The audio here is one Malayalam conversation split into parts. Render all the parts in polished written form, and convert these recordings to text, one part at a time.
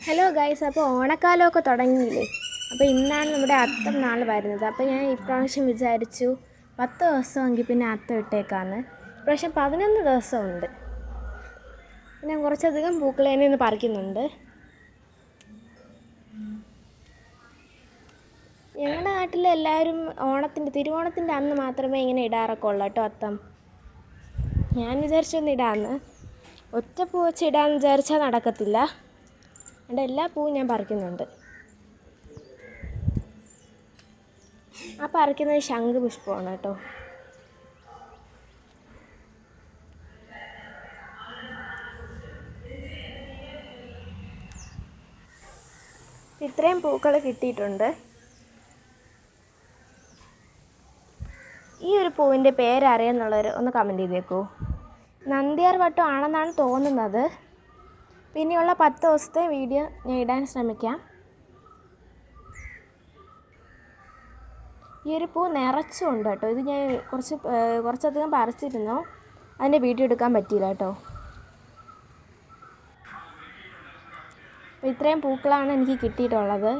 ഹലോ ഗൈസ്, അപ്പോൾ ഓണക്കാലമൊക്കെ തുടങ്ങിയില്ലേ? അപ്പോൾ ഇന്നാണ് നമ്മുടെ അത്തം നാൾ വരുന്നത്. അപ്പോൾ ഞാൻ ഇപ്രാവശ്യം വിചാരിച്ചു 10 ദിവസമെങ്കിൽ പിന്നെ അത്തം ഇട്ടേക്കാന്ന്. ഇപ്രാവശ്യം 11 ദിവസമുണ്ട്. ഞാൻ കുറച്ചധികം പൂക്കളേനെ ഒന്ന് പറിക്കുന്നുണ്ട്. ഞങ്ങളുടെ നാട്ടിൽ എല്ലാവരും തിരുവോണത്തിൻ്റെ അന്ന് മാത്രമേ ഇങ്ങനെ ഇടാറൊക്കെ ഉള്ളൂ കേട്ടോ അത്തം. ഞാൻ വിചാരിച്ചൊന്ന് ഇടാമെന്ന്. ഒറ്റ പൂ വെച്ച് ഇടാമെന്ന് വിചാരിച്ചാൽ നടക്കത്തില്ല. എൻ്റെ എല്ലാ പൂവും ഞാൻ പറിക്കുന്നുണ്ട്. ആ പറിക്കുന്നത് ശംഖുപുഷ്പമാണ് കേട്ടോ. ഇത്രയും പൂക്കൾ കിട്ടിയിട്ടുണ്ട്. ഈ ഒരു പൂവിൻ്റെ പേരറിയാമെന്നുള്ളവർ ഒന്ന് കമൻറ്റ് ചെയ്തേക്കൂ. നന്ദ്യാർ വട്ടം ആണെന്നാണ് തോന്നുന്നത്. പിന്നെയുള്ള 10 ദിവസത്തെ വീഡിയോ ഞാൻ ഇടാൻ ശ്രമിക്കാം. ഈ ഒരു പൂ നിറച്ചുണ്ട് കേട്ടോ. ഇത് ഞാൻ കുറച്ചധികം പറിച്ചിരുന്നു. അതിൻ്റെ വീഡിയോ എടുക്കാൻ പറ്റിയില്ല കേട്ടോ. അപ്പോൾ ഇത്രയും പൂക്കളാണ് എനിക്ക് കിട്ടിയിട്ടുള്ളത്.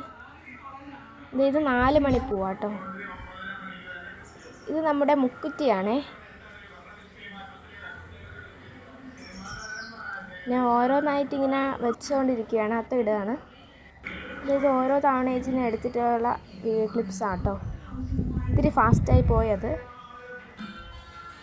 ഇത് 4 മണി പൂവാട്ടോ. ഇത് നമ്മുടെ മുക്കുറ്റിയാണേ. ഞാൻ ഓരോന്നായിട്ട് ഇങ്ങനെ വെച്ചുകൊണ്ടിരിക്കുകയാണ്, അത്തം ഇടുകയാണ്. ഇത് ഓരോ തവണ ഞാൻ എടുത്തിട്ടുള്ള ക്ലിപ്സാട്ടോ. ഇത്തിരി ഫാസ്റ്റായി പോയത്.